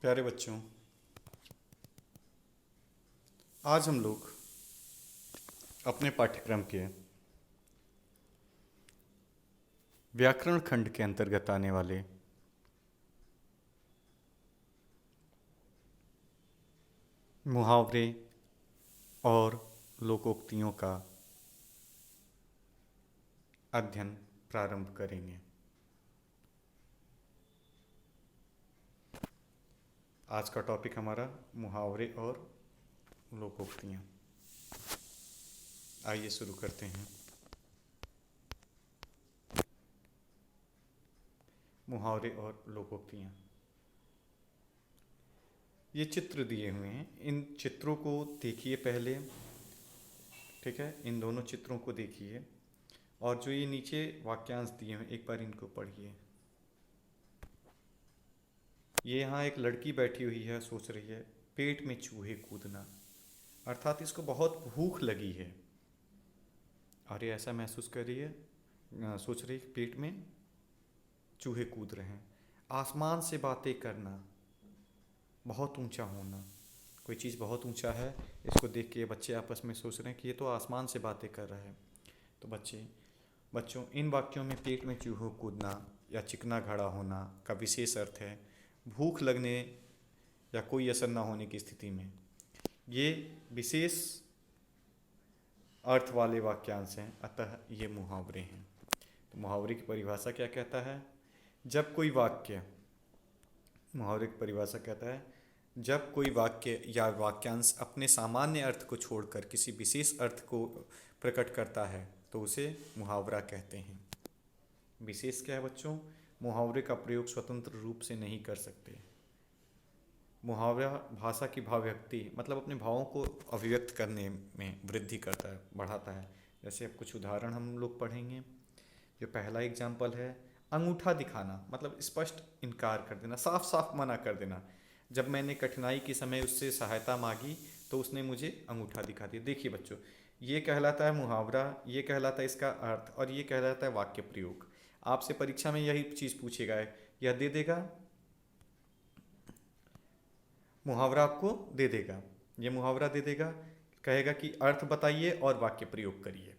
प्यारे बच्चों, आज हम लोग अपने पाठ्यक्रम के व्याकरण खंड के अंतर्गत आने वाले मुहावरे और लोकोक्तियों का अध्ययन प्रारंभ करेंगे। आज का टॉपिक हमारा मुहावरे और लोकोक्तियाँ। आइए शुरू करते हैं। मुहावरे और लोकोक्तियाँ। ये चित्र दिए हुए हैं, इन चित्रों को देखिए पहले, ठीक है। इन दोनों चित्रों को देखिए और जो ये नीचे वाक्यांश दिए हैं एक बार इनको पढ़िए। ये यहाँ एक लड़की बैठी हुई है, सोच रही है पेट में चूहे कूदना, अर्थात इसको बहुत भूख लगी है और ये ऐसा महसूस कर रही है, सोच रही है पेट में चूहे कूद रहे हैं। आसमान से बातें करना, बहुत ऊंचा होना, कोई चीज़ बहुत ऊंचा है, इसको देख के बच्चे आपस में सोच रहे हैं कि ये तो आसमान से बातें कर रहा है। तो बच्चों इन वाक्यों में पेट में चूहों कूदना या चिकना घड़ा होना का विशेष अर्थ है भूख लगने या कोई असर न होने की स्थिति में। ये विशेष अर्थ वाले वाक्यांश हैं, अतः ये मुहावरे हैं। तो मुहावरे की परिभाषा क्या कहता है? जब कोई वाक्य, मुहावरे की परिभाषा कहता है जब कोई वाक्य या वाक्यांश अपने सामान्य अर्थ को छोड़कर किसी विशेष अर्थ को प्रकट करता है तो उसे मुहावरा कहते हैं। विशेष क्या है बच्चों? मुहावरे का प्रयोग स्वतंत्र रूप से नहीं कर सकते। मुहावरा भाषा की भावव्यक्ति मतलब अपने भावों को अभिव्यक्त करने में वृद्धि करता है, बढ़ाता है। जैसे अब कुछ उदाहरण हम लोग पढ़ेंगे। जो पहला एग्जाम्पल है, अंगूठा दिखाना मतलब स्पष्ट इनकार कर देना, साफ साफ मना कर देना। जब मैंने कठिनाई के समय उससे सहायता मांगी तो उसने मुझे अंगूठा दिखा दिया। देखिए बच्चों, ये कहलाता है मुहावरा, ये कहलाता है इसका अर्थ और ये कहलाता है वाक्य प्रयोग। आपसे परीक्षा में यही चीज़ पूछेगा, यह दे देगा, मुहावरा आपको दे देगा, ये मुहावरा दे देगा, कहेगा कि अर्थ बताइए और वाक्य प्रयोग करिए।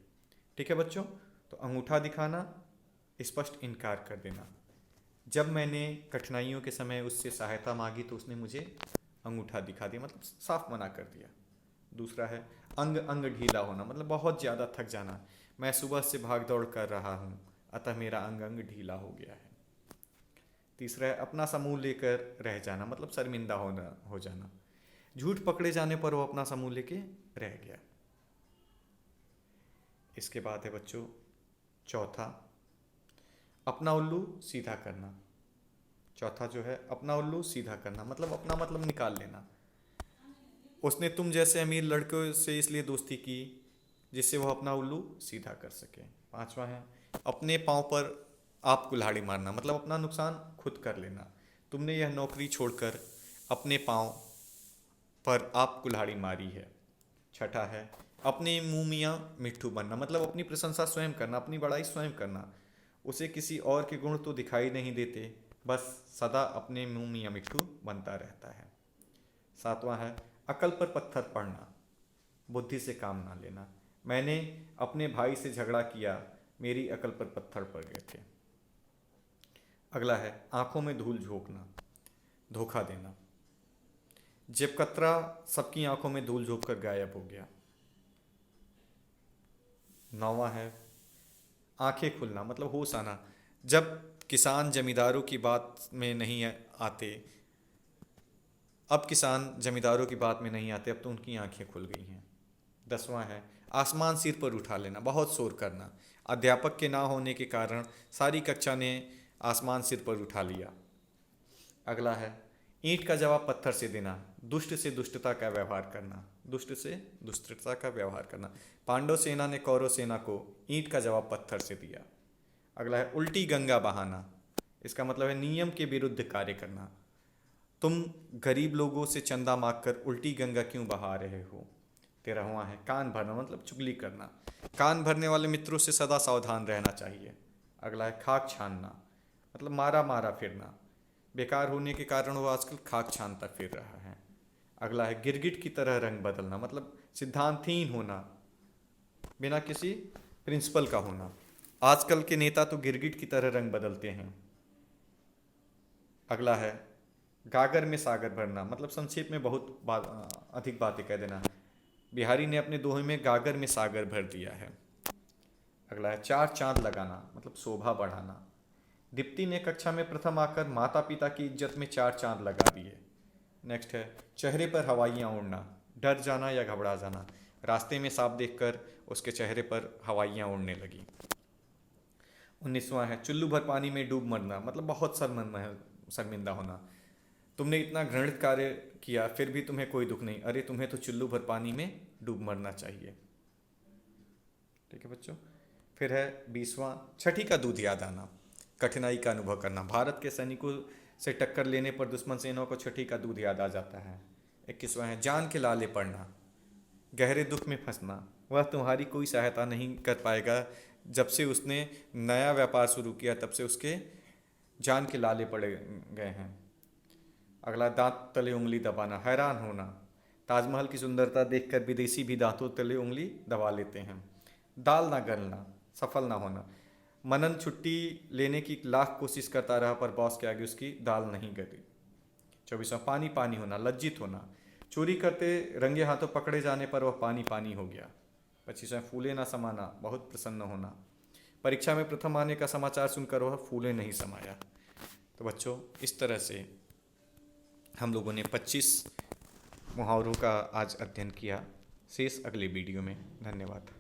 ठीक है बच्चों, तो अंगूठा दिखाना, स्पष्ट इनकार कर देना। जब मैंने कठिनाइयों के समय उससे सहायता मांगी तो उसने मुझे अंगूठा दिखा दिया, मतलब साफ मना कर दिया। दूसरा है अंग अंग ढीला होना, मतलब बहुत ज़्यादा थक जाना। मैं सुबह से भाग दौड़ कर रहा हूँ अतः मेरा अंग अंग ढीला हो गया है। तीसरा है अपना समूह लेकर रह जाना, मतलब शर्मिंदा हो जाना। झूठ पकड़े जाने पर वो अपना समूह लेके रह गया। इसके बाद है बच्चों चौथा, अपना उल्लू सीधा करना। चौथा जो है अपना उल्लू सीधा करना, मतलब अपना मतलब निकाल लेना। उसने तुम जैसे अमीर लड़कों से इसलिए दोस्ती की जिससे वो अपना उल्लू सीधा कर सके। पांचवा है अपने पाँव पर आप कुल्हाड़ी मारना, मतलब अपना नुकसान खुद कर लेना। तुमने यह नौकरी छोड़कर अपने पाँव पर आप कुल्हाड़ी मारी है। छठा है अपने मुँह मियाँ मिट्ठू बनना, मतलब अपनी प्रशंसा स्वयं करना, अपनी बड़ाई स्वयं करना। उसे किसी और के गुण तो दिखाई नहीं देते, बस सदा अपने मुँह मियाँ मिट्ठू बनता रहता है। सातवां है अकल पर पत्थर पड़ना, बुद्धि से काम ना लेना। मैंने अपने भाई से झगड़ा किया, मेरी अकल पर पत्थर पड़ गए थे। अगला है आंखों में धूल झोंकना, धोखा देना। जेब कतरा सबकी आंखों में धूल झोंक कर गायब हो गया। नौवां है आंखें खुलना, मतलब होश आना। जब किसान जमींदारों की बात में नहीं आते, अब किसान जमींदारों की बात में नहीं आते, अब तो उनकी आंखें खुल गई हैं। 10वां है आसमान सिर पर उठा लेना, बहुत शोर करना। अध्यापक के ना होने के कारण सारी कक्षा ने आसमान सिर पर उठा लिया। अगला है ईंट का जवाब पत्थर से देना, दुष्ट से दुष्टता का व्यवहार करना, दुष्ट से दुष्टता का व्यवहार करना। पांडव सेना ने कौरव सेना को ईंट का जवाब पत्थर से दिया। अगला है उल्टी गंगा बहाना, इसका मतलब है नियम के विरुद्ध कार्य करना। तुम गरीब लोगों से चंदा मांगकर उल्टी गंगा क्यों बहा रहे हो। 13वां है कान भरना, मतलब चुगली करना। कान भरने वाले मित्रों से सदा सावधान रहना चाहिए। अगला है खाक छानना, मतलब मारा मारा फिरना। बेकार होने के कारण वो आजकल खाक छानता फिर रहा है। अगला है गिरगिट की तरह रंग बदलना, मतलब सिद्धांतहीन होना, बिना किसी प्रिंसिपल का होना। आजकल के नेता तो गिरगिट की तरह रंग बदलते हैं। अगला है गागर में सागर भरना, मतलब संक्षेप में अधिक बातें कह देना। बिहारी ने अपने दोहे में गागर में सागर भर दिया है। अगला है चार चांद लगाना, मतलब शोभा बढ़ाना। दीप्ति ने कक्षा में प्रथम आकर माता पिता की इज्जत में चार चांद लगा दिए। नेक्स्ट है चेहरे पर हवाइयाँ उड़ना, डर जाना या घबरा जाना। रास्ते में सांप देखकर उसके चेहरे पर हवाइयाँ उड़ने लगी। 19वां है चुल्लू भर पानी में डूब मरना, मतलब बहुत शर्मिंदा होना। तुमने इतना घृणित कार्य किया फिर भी तुम्हें कोई दुख नहीं, अरे तुम्हें तो चुल्लू भर पानी में डूब मरना चाहिए। ठीक है बच्चों। फिर है 20वां छठी का दूध याद आना, कठिनाई का अनुभव करना। भारत के सैनिकों से टक्कर लेने पर दुश्मन सेनाओं को छठी का दूध याद आ जाता है। 21वां है जान के लाले पड़ना, गहरे दुख में फंसना। वह तुम्हारी कोई सहायता नहीं कर पाएगा, जब से उसने नया व्यापार शुरू किया तब से उसके जान के लाले पड़े गए हैं। अगला दांत तले उंगली दबाना, हैरान होना। ताजमहल की सुंदरता देखकर विदेशी भी दांतों तले उंगली दबा लेते हैं। दाल ना गलना, सफल ना होना। मनन छुट्टी लेने की लाख कोशिश करता रहा पर बॉस के आगे उसकी दाल नहीं गली। 24वां पानी पानी होना, लज्जित होना। चोरी करते रंगे हाथों पकड़े जाने पर वह पानी पानी हो गया। 25वां फूले ना समाना, बहुत प्रसन्न होना। परीक्षा में प्रथम आने का समाचार सुनकर वह फूले नहीं समाया। तो बच्चों इस तरह से हम लोगों ने 25 मुहावरों का आज अध्ययन किया। शेष अगले वीडियो में। धन्यवाद।